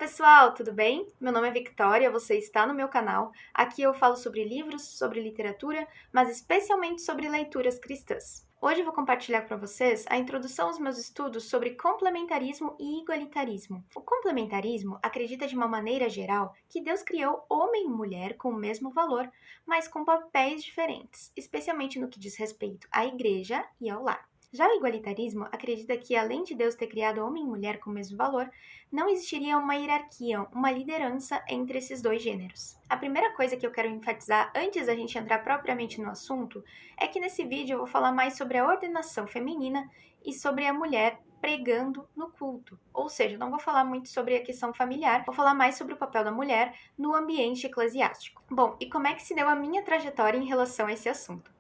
pessoal, tudo bem? Meu nome é Victoria, você está no meu canal. Aqui eu falo sobre livros, sobre literatura, mas especialmente sobre leituras cristãs. Hoje eu vou compartilhar para vocês a introdução aos meus estudos sobre complementarismo e igualitarismo. O complementarismo acredita de uma maneira geral que Deus criou homem e mulher com o mesmo valor, mas com papéis diferentes, especialmente no que diz respeito à igreja e ao lar. Já o igualitarismo acredita que, além de Deus ter criado homem e mulher com o mesmo valor, não existiria uma hierarquia, uma liderança entre esses dois gêneros. A primeira coisa que eu quero enfatizar antes da gente entrar propriamente no assunto é que nesse vídeo eu vou falar mais sobre a ordenação feminina e sobre a mulher pregando no culto. Ou seja, não vou falar muito sobre a questão familiar, vou falar mais sobre o papel da mulher no ambiente eclesiástico. Bom, e como é que se deu a minha trajetória em relação a esse assunto?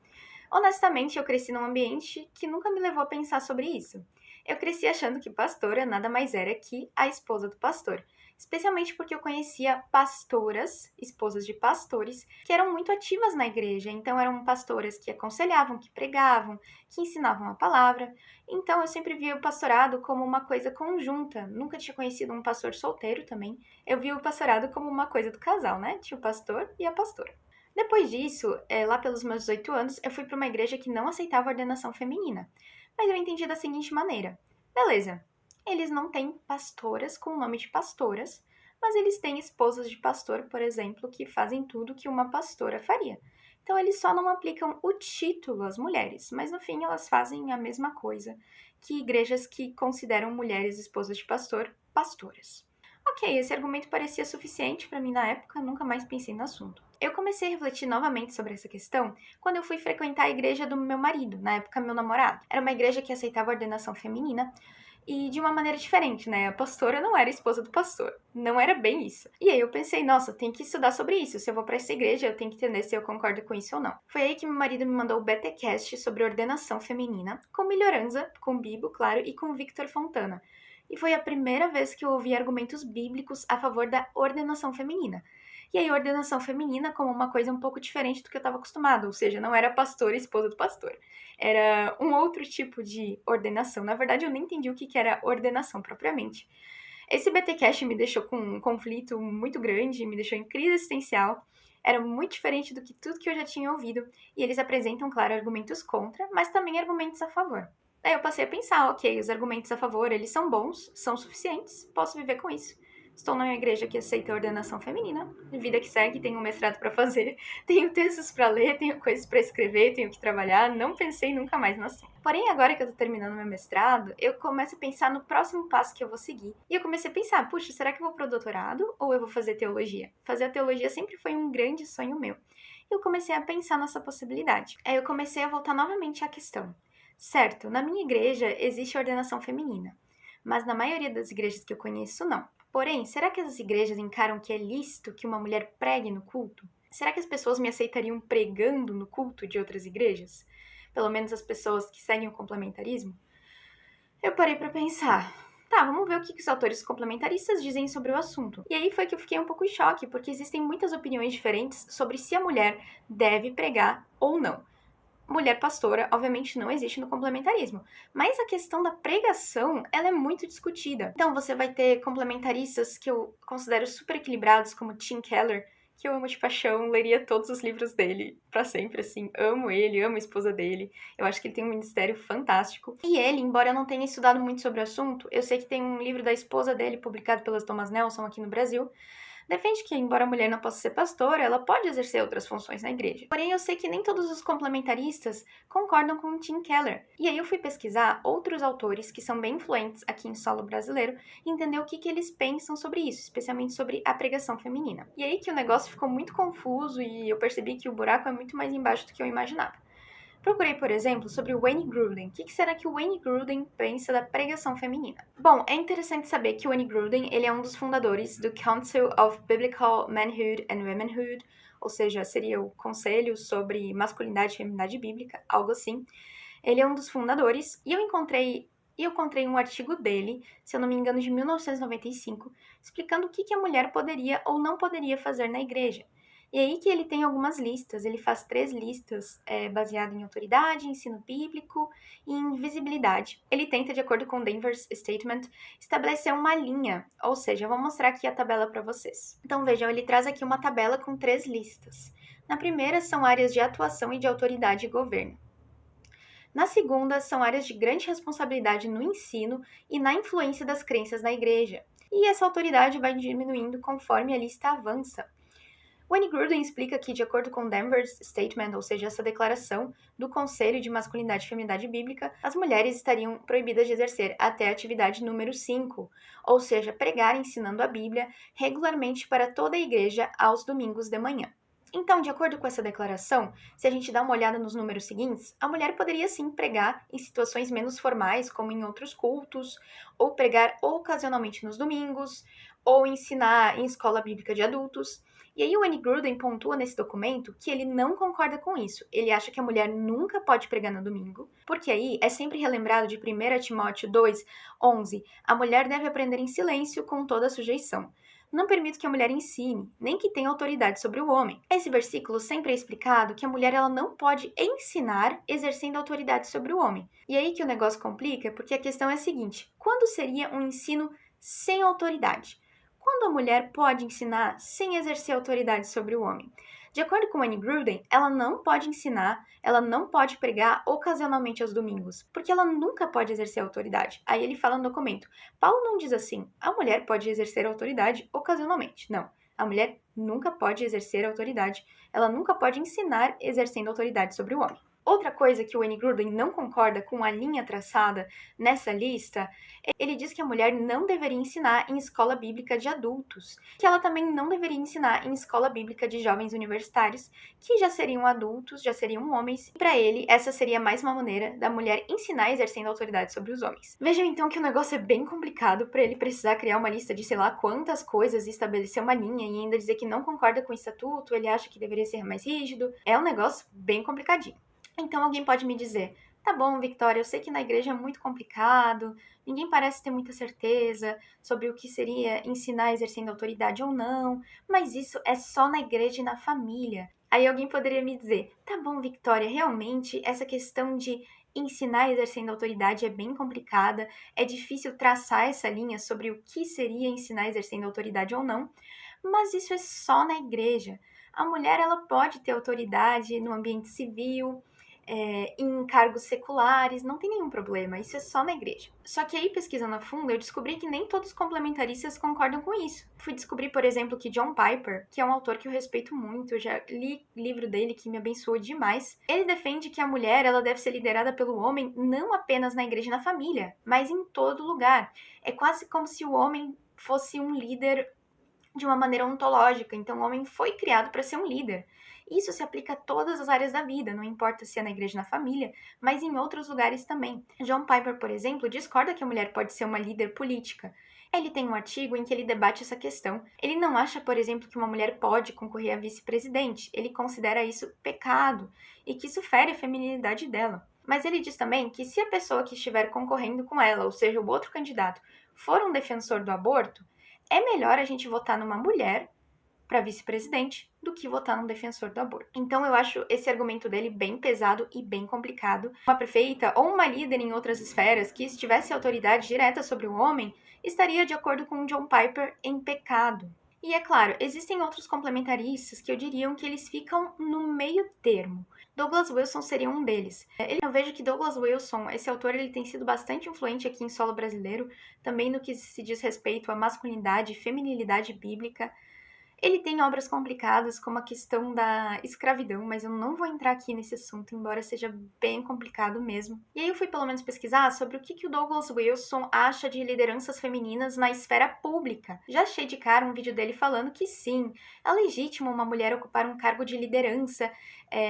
Honestamente, eu cresci num ambiente que nunca me levou a pensar sobre isso. Eu cresci achando que pastora nada mais era que a esposa do pastor, especialmente porque eu conhecia pastoras, esposas de pastores, que eram muito ativas na igreja, então eram pastoras que aconselhavam, que pregavam, que ensinavam a palavra. Então eu sempre via o pastorado como uma coisa conjunta, nunca tinha conhecido um pastor solteiro também. Eu via o pastorado como uma coisa do casal, né? Tinha o pastor e a pastora. Depois disso, lá pelos meus 18 anos, eu fui para uma igreja que não aceitava ordenação feminina. Mas eu entendi da seguinte maneira: beleza, eles não têm pastoras com o nome de pastoras, mas eles têm esposas de pastor, por exemplo, que fazem tudo que uma pastora faria. Então eles só não aplicam o título às mulheres, mas no fim elas fazem a mesma coisa que igrejas que consideram mulheres esposas de pastor pastoras. Ok, esse argumento parecia suficiente para mim na época, nunca mais pensei no assunto. Eu comecei a refletir novamente sobre essa questão quando eu fui frequentar a igreja do meu marido, na época meu namorado. Era uma igreja que aceitava a ordenação feminina e de uma maneira diferente, né? A pastora não era esposa do pastor, não era bem isso. E aí eu pensei, nossa, eu tenho que estudar sobre isso. Se eu vou para essa igreja, eu tenho que entender se eu concordo com isso ou não. Foi aí que meu marido me mandou o BTcast sobre ordenação feminina, com Melhoranza, com Bibo, claro, e com Victor Fontana. E foi a primeira vez que eu ouvi argumentos bíblicos a favor da ordenação feminina. E aí, ordenação feminina como uma coisa um pouco diferente do que eu estava acostumado, ou seja, não era pastor e esposa do pastor. Era um outro tipo de ordenação. Na verdade, eu nem entendi o que era ordenação propriamente. Esse BTcast me deixou com um conflito muito grande, me deixou em crise existencial. Era muito diferente do que tudo que eu já tinha ouvido. E eles apresentam, claro, argumentos contra, mas também argumentos a favor. Daí eu passei a pensar, ok, os argumentos a favor, eles são bons, são suficientes, posso viver com isso. Estou numa igreja que aceita a ordenação feminina, vida que segue, tenho um mestrado para fazer, tenho textos para ler, tenho coisas para escrever, tenho que trabalhar, não pensei nunca mais no assunto. Porém, agora que eu tô terminando meu mestrado, eu começo a pensar no próximo passo que eu vou seguir. E eu comecei a pensar, puxa, será que eu vou pro doutorado ou eu vou fazer teologia? Fazer a teologia sempre foi um grande sonho meu. E eu comecei a pensar nessa possibilidade. Aí eu comecei a voltar novamente à questão. Certo, na minha igreja existe ordenação feminina, mas na maioria das igrejas que eu conheço, não. Porém, será que as igrejas encaram que é lícito que uma mulher pregue no culto? Será que as pessoas me aceitariam pregando no culto de outras igrejas? Pelo menos as pessoas que seguem o complementarismo? Eu parei para pensar. Tá, vamos ver o que os autores complementaristas dizem sobre o assunto. E aí foi que eu fiquei um pouco em choque, porque existem muitas opiniões diferentes sobre se a mulher deve pregar ou não. Mulher pastora, obviamente, não existe no complementarismo. Mas a questão da pregação, ela é muito discutida. Então, você vai ter complementaristas que eu considero super equilibrados, como Tim Keller, que eu amo de paixão, leria todos os livros dele pra sempre, assim. Amo ele, amo a esposa dele. Eu acho que ele tem um ministério fantástico. E ele, embora eu não tenha estudado muito sobre o assunto, eu sei que tem um livro da esposa dele, publicado pelas Thomas Nelson aqui no Brasil, defende que, embora a mulher não possa ser pastora, ela pode exercer outras funções na igreja. Porém, eu sei que nem todos os complementaristas concordam com o Tim Keller. E aí eu fui pesquisar outros autores que são bem influentes aqui em solo brasileiro e entender o que eles pensam sobre isso, especialmente sobre a pregação feminina. E aí que o negócio ficou muito confuso e eu percebi que o buraco é muito mais embaixo do que eu imaginava. Procurei, por exemplo, sobre o Wayne Grudem. O que será que o Wayne Grudem pensa da pregação feminina? Bom, é interessante saber que o Wayne Grudem ele é um dos fundadores do Council of Biblical Manhood and Womanhood, ou seja, seria o Conselho sobre Masculinidade e Feminidade Bíblica, algo assim. Ele é um dos fundadores e eu encontrei um artigo dele, se eu não me engano, de 1995, explicando o que a mulher poderia ou não poderia fazer na igreja. E aí que ele tem algumas listas, ele faz 3 listas baseadas em autoridade, ensino bíblico e em visibilidade. Ele tenta, de acordo com Denver's Statement, estabelecer uma linha, ou seja, eu vou mostrar aqui a tabela para vocês. Então vejam, ele traz aqui uma tabela com 3 listas. Na primeira são áreas de atuação e de autoridade e governo. Na segunda, são áreas de grande responsabilidade no ensino e na influência das crenças na igreja. E essa autoridade vai diminuindo conforme a lista avança. Wayne Grudem explica que, de acordo com Denver's Statement, ou seja, essa declaração do Conselho de Masculinidade e Feminidade Bíblica, as mulheres estariam proibidas de exercer até a atividade número 5, ou seja, pregar ensinando a Bíblia regularmente para toda a igreja aos domingos de manhã. Então, de acordo com essa declaração, se a gente dá uma olhada nos números seguintes, a mulher poderia sim pregar em situações menos formais, como em outros cultos, ou pregar ocasionalmente nos domingos, ou ensinar em escola bíblica de adultos. E aí o Wayne Grudem pontua nesse documento que ele não concorda com isso. Ele acha que a mulher nunca pode pregar no domingo, porque aí é sempre relembrado de 1 Timóteo 2:11, a mulher deve aprender em silêncio com toda sujeição. Não permito que a mulher ensine, nem que tenha autoridade sobre o homem. Esse versículo sempre é explicado que a mulher ela não pode ensinar exercendo autoridade sobre o homem. E aí que o negócio complica, porque a questão é a seguinte: quando seria um ensino sem autoridade? Quando a mulher pode ensinar sem exercer autoridade sobre o homem? De acordo com Wayne Grudem, ela não pode ensinar, ela não pode pregar ocasionalmente aos domingos, porque ela nunca pode exercer autoridade. Aí ele fala no documento, Paulo não diz assim, a mulher pode exercer autoridade ocasionalmente. Não, a mulher nunca pode exercer autoridade, ela nunca pode ensinar exercendo autoridade sobre o homem. Outra coisa que o Wayne Grudem não concorda com a linha traçada nessa lista, ele diz que a mulher não deveria ensinar em escola bíblica de adultos, que ela também não deveria ensinar em escola bíblica de jovens universitários, que já seriam adultos, já seriam homens, e para ele essa seria mais uma maneira da mulher ensinar exercendo autoridade sobre os homens. Vejam então que o negócio é bem complicado para ele precisar criar uma lista de sei lá quantas coisas e estabelecer uma linha e ainda dizer que não concorda com o estatuto, ele acha que deveria ser mais rígido. É um negócio bem complicadinho. Então alguém pode me dizer, tá bom, Victoria, eu sei que na igreja é muito complicado, ninguém parece ter muita certeza sobre o que seria ensinar exercendo autoridade ou não, mas isso é só na igreja e na família. Aí alguém poderia me dizer, tá bom, Victoria, realmente essa questão de ensinar exercendo autoridade é bem complicada, é difícil traçar essa linha sobre o que seria ensinar exercendo autoridade ou não, mas isso é só na igreja. A mulher ela pode ter autoridade no ambiente civil, em cargos seculares, não tem nenhum problema, isso é só na igreja. Só que aí, pesquisando a fundo, eu descobri que nem todos os complementaristas concordam com isso. Fui descobrir, por exemplo, que John Piper, que é um autor que eu respeito muito, eu já li livro dele que me abençoou demais, ele defende que a mulher ela deve ser liderada pelo homem não apenas na igreja e na família, mas em todo lugar. É quase como se o homem fosse um líder de uma maneira ontológica, então o homem foi criado para ser um líder. Isso se aplica a todas as áreas da vida, não importa se é na igreja ou na família, mas em outros lugares também. John Piper, por exemplo, discorda que a mulher pode ser uma líder política. Ele tem um artigo em que ele debate essa questão. Ele não acha, por exemplo, que uma mulher pode concorrer a vice-presidente. Ele considera isso pecado e que isso fere a feminilidade dela. Mas ele diz também que se a pessoa que estiver concorrendo com ela, ou seja, o outro candidato, for um defensor do aborto, é melhor a gente votar numa mulher para vice-presidente do que votar num defensor do aborto. Então eu acho esse argumento dele bem pesado e bem complicado. Uma prefeita ou uma líder em outras esferas que tivesse autoridade direta sobre o homem estaria, de acordo com John Piper, em pecado. E é claro, existem outros complementaristas que eu diria que eles ficam no meio termo. Douglas Wilson seria um deles. Eu vejo que Douglas Wilson, esse autor, ele tem sido bastante influente aqui em solo brasileiro, também no que se diz respeito à masculinidade e feminilidade bíblica. Ele tem obras complicadas, como a questão da escravidão, mas eu não vou entrar aqui nesse assunto, embora seja bem complicado mesmo. E aí eu fui pelo menos pesquisar sobre o que o Douglas Wilson acha de lideranças femininas na esfera pública. Já achei de cara um vídeo dele falando que sim, é legítimo uma mulher ocupar um cargo de liderança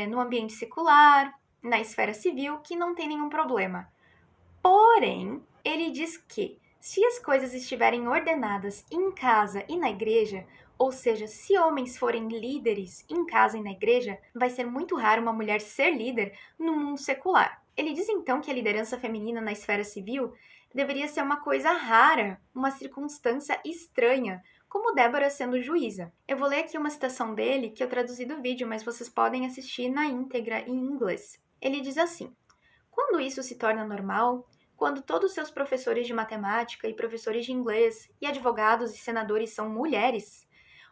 no ambiente secular, na esfera civil, que não tem nenhum problema. Porém, ele diz que se as coisas estiverem ordenadas em casa e na igreja, ou seja, se homens forem líderes em casa e na igreja, vai ser muito raro uma mulher ser líder no mundo secular. Ele diz então que a liderança feminina na esfera civil deveria ser uma coisa rara, uma circunstância estranha, como Débora sendo juíza. Eu vou ler aqui uma citação dele que eu traduzi do vídeo, mas vocês podem assistir na íntegra em inglês. Ele diz assim: quando isso se torna normal, quando todos seus professores de matemática e professores de inglês e advogados e senadores são mulheres,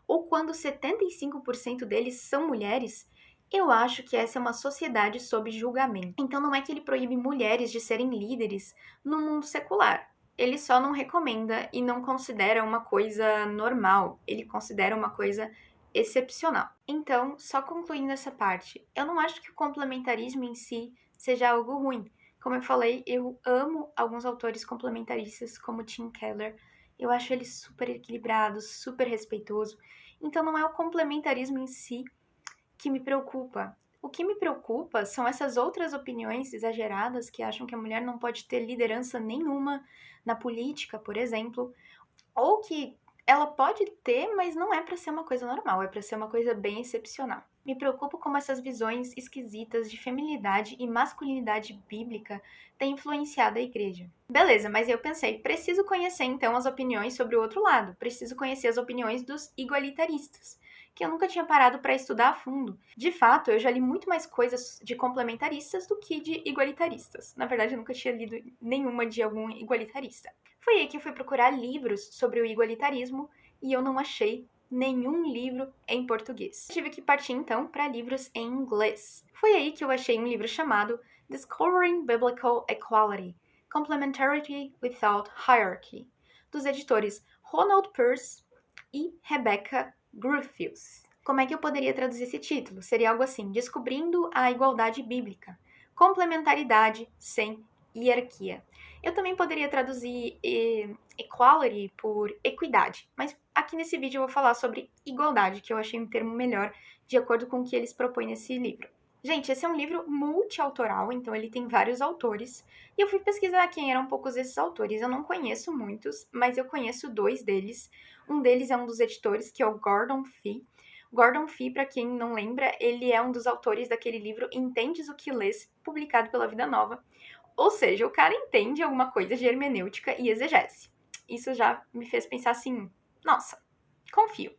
ou quando 75% deles são mulheres, eu acho que essa é uma sociedade sob julgamento. Então não é que ele proíbe mulheres de serem líderes no mundo secular. Ele só não recomenda e não considera uma coisa normal. Ele considera uma coisa excepcional. Então, só concluindo essa parte, eu não acho que o complementarismo em si seja algo ruim. Como eu falei, eu amo alguns autores complementaristas, como Tim Keller. Eu acho ele super equilibrado, super respeitoso. Então não é o complementarismo em si que me preocupa. O que me preocupa são essas outras opiniões exageradas que acham que a mulher não pode ter liderança nenhuma na política, por exemplo, ou que ela pode ter, mas não é para ser uma coisa normal, é para ser uma coisa bem excepcional. Me preocupo como essas visões esquisitas de feminilidade e masculinidade bíblica têm influenciado a igreja. Beleza, mas eu pensei, preciso conhecer então as opiniões sobre o outro lado, preciso conhecer as opiniões dos igualitaristas, que eu nunca tinha parado para estudar a fundo. De fato, eu já li muito mais coisas de complementaristas do que de igualitaristas. Na verdade, eu nunca tinha lido nenhuma de algum igualitarista. Foi aí que eu fui procurar livros sobre o igualitarismo e eu não achei nenhum livro em português. Tive que partir então para livros em inglês. Foi aí que eu achei um livro chamado Discovering Biblical Equality: Complementarity Without Hierarchy, dos editores Ronald Pearce e Rebecca Gruffudd. Como é que eu poderia traduzir esse título? Seria algo assim: Descobrindo a Igualdade Bíblica, Complementaridade sem Hierarquia. Eu também poderia traduzir equality por equidade, mas aqui nesse vídeo eu vou falar sobre igualdade, que eu achei um termo melhor de acordo com o que eles propõem nesse livro. Gente, esse é um livro multiautoral, então ele tem vários autores, e eu fui pesquisar quem eram poucos desses autores. Eu não conheço muitos, mas eu conheço dois deles. Um deles é um dos editores, que é o Gordon Fee. Gordon Fee, para quem não lembra, ele é um dos autores daquele livro Entendes o que Lês, publicado pela Vida Nova. Ou seja, o cara entende alguma coisa de hermenêutica e exegese. Isso já me fez pensar assim, nossa, confio.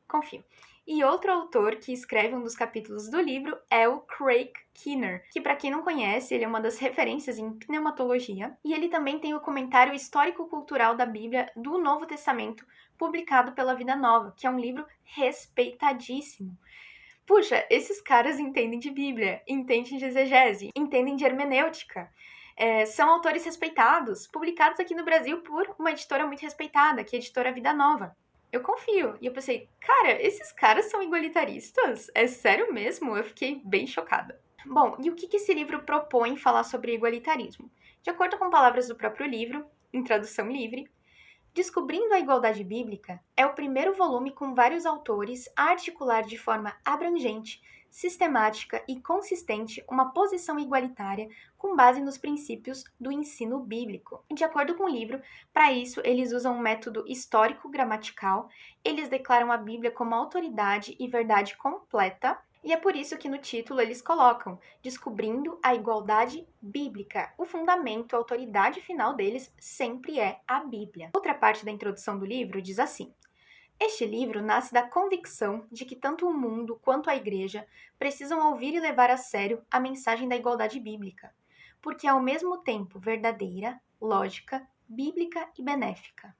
E outro autor que escreve um dos capítulos do livro é o Craig Keener, que para quem não conhece, ele é uma das referências em pneumatologia, e ele também tem o comentário histórico-cultural da Bíblia do Novo Testamento, publicado pela Vida Nova, que é um livro respeitadíssimo. Puxa, esses caras entendem de Bíblia, entendem de exegese, entendem de hermenêutica. São autores respeitados, publicados aqui no Brasil por uma editora muito respeitada, que é a editora Vida Nova. Eu confio. E eu pensei, cara, esses caras são igualitaristas? É sério mesmo? Eu fiquei bem chocada. Bom, e o que esse livro propõe falar sobre igualitarismo? De acordo com palavras do próprio livro, em tradução livre, Descobrindo a Igualdade Bíblica é o primeiro volume com vários autores a articular de forma abrangente, sistemática e consistente uma posição igualitária com base nos princípios do ensino bíblico. De acordo com o livro, para isso eles usam um método histórico-gramatical, eles declaram a Bíblia como autoridade e verdade completa, e é por isso que no título eles colocam Descobrindo a Igualdade Bíblica. O fundamento, a autoridade final deles sempre é a Bíblia. Outra parte da introdução do livro diz assim: este livro nasce da convicção de que tanto o mundo quanto a igreja precisam ouvir e levar a sério a mensagem da igualdade bíblica, porque é ao mesmo tempo verdadeira, lógica, bíblica e benéfica.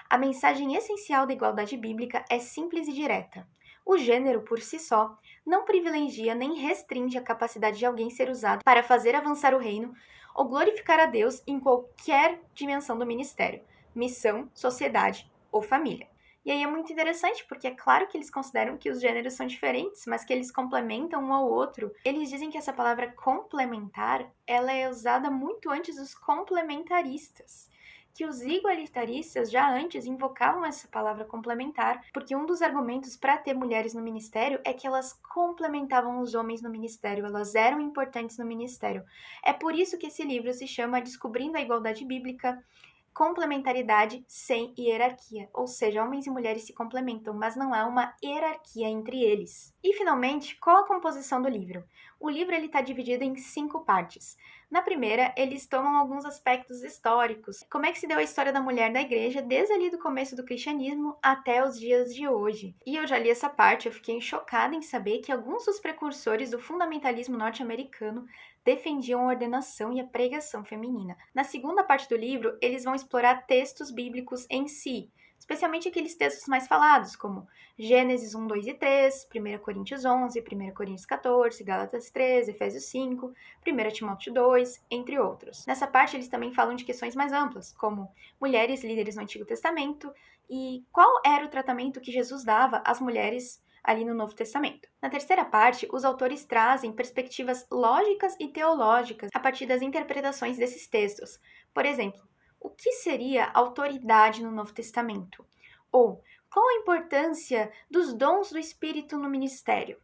A mensagem essencial da igualdade bíblica é simples e direta. O gênero, por si só, não privilegia nem restringe a capacidade de alguém ser usado para fazer avançar o reino ou glorificar a Deus em qualquer dimensão do ministério, missão, sociedade ou família. E aí é muito interessante, porque é claro que eles consideram que os gêneros são diferentes, mas que eles complementam um ao outro. Eles dizem que essa palavra complementar, ela é usada muito antes dos complementaristas, que os igualitaristas já antes invocavam essa palavra complementar, porque um dos argumentos para ter mulheres no ministério é que elas complementavam os homens no ministério, elas eram importantes no ministério. É por isso que esse livro se chama Descobrindo a Igualdade Bíblica, Complementaridade sem hierarquia, ou seja, homens e mulheres se complementam, mas não há uma hierarquia entre eles. E finalmente, qual a composição do livro? O livro está dividido em 5 partes. Na primeira, eles tomam alguns aspectos históricos. Como é que se deu a história da mulher da igreja desde ali do começo do cristianismo até os dias de hoje. E eu já li essa parte, eu fiquei chocada em saber que alguns dos precursores do fundamentalismo norte-americano defendiam a ordenação e a pregação feminina. Na segunda parte do livro, eles vão explorar textos bíblicos em si, especialmente aqueles textos mais falados, como Gênesis 1, 2 e 3, 1 Coríntios 11, 1 Coríntios 14, Gálatas 3, Efésios 5, 1 Timóteo 2, entre outros. Nessa parte, eles também falam de questões mais amplas, como mulheres líderes no Antigo Testamento e qual era o tratamento que Jesus dava às mulheres ali no Novo Testamento. Na terceira parte, os autores trazem perspectivas lógicas e teológicas a partir das interpretações desses textos. Por exemplo, o que seria autoridade no Novo Testamento? Ou qual a importância dos dons do Espírito no ministério?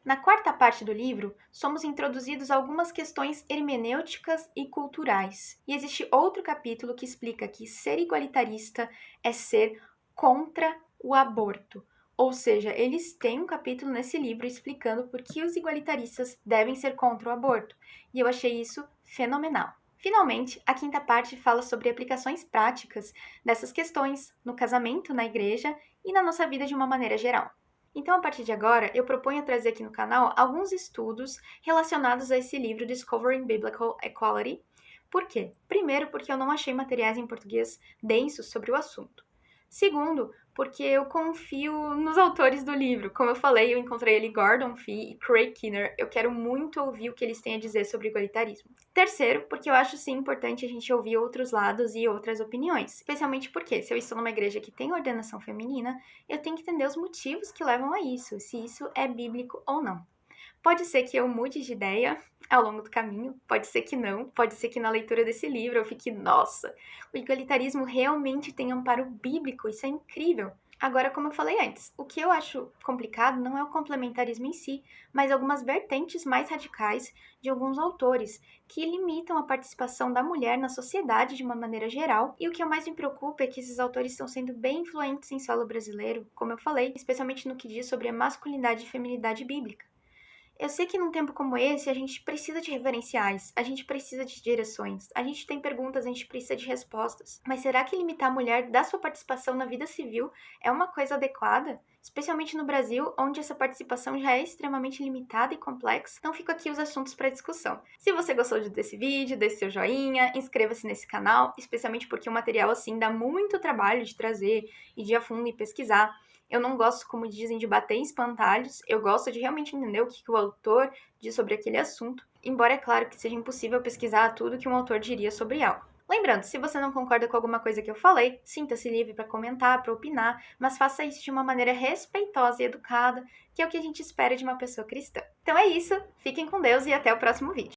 Na quarta parte do livro, somos introduzidos a algumas questões hermenêuticas e culturais. E existe outro capítulo que explica que ser igualitarista é ser contra o aborto. Ou seja, eles têm um capítulo nesse livro explicando por que os igualitaristas devem ser contra o aborto. E eu achei isso fenomenal. Finalmente, a quinta parte fala sobre aplicações práticas dessas questões no casamento, na igreja e na nossa vida de uma maneira geral. Então, a partir de agora, eu proponho trazer aqui no canal alguns estudos relacionados a esse livro Discovering Biblical Equality. Por quê? Primeiro, porque eu não achei materiais em português densos sobre o assunto. Segundo, porque eu confio nos autores do livro. Como eu falei, eu encontrei ali Gordon Fee e Craig Keener. Eu quero muito ouvir o que eles têm a dizer sobre igualitarismo. Terceiro, porque eu acho sim importante a gente ouvir outros lados e outras opiniões. Especialmente porque, se eu estou numa igreja que tem ordenação feminina, eu tenho que entender os motivos que levam a isso, se isso é bíblico ou não. Pode ser que eu mude de ideia ao longo do caminho, pode ser que não, pode ser que na leitura desse livro eu fique, nossa, o igualitarismo realmente tem amparo bíblico, isso é incrível. Agora, como eu falei antes, o que eu acho complicado não é o complementarismo em si, mas algumas vertentes mais radicais de alguns autores que limitam a participação da mulher na sociedade de uma maneira geral. E o que mais me preocupa é que esses autores estão sendo bem influentes em solo brasileiro, como eu falei, especialmente no que diz sobre a masculinidade e feminilidade bíblica. Eu sei que num tempo como esse a gente precisa de referenciais, a gente precisa de direções, a gente tem perguntas, a gente precisa de respostas. Mas será que limitar a mulher da sua participação na vida civil é uma coisa adequada? Especialmente no Brasil, onde essa participação já é extremamente limitada e complexa. Então fico aqui os assuntos para discussão. Se você gostou desse vídeo, deixe seu joinha, inscreva-se nesse canal, especialmente porque o material assim dá muito trabalho de trazer e de ir a fundo e pesquisar. Eu não gosto, como dizem, de bater em espantalhos, eu gosto de realmente entender o que o autor diz sobre aquele assunto, embora é claro que seja impossível pesquisar tudo que um autor diria sobre algo. Lembrando, se você não concorda com alguma coisa que eu falei, sinta-se livre para comentar, para opinar, mas faça isso de uma maneira respeitosa e educada, que é o que a gente espera de uma pessoa cristã. Então é isso, fiquem com Deus e até o próximo vídeo.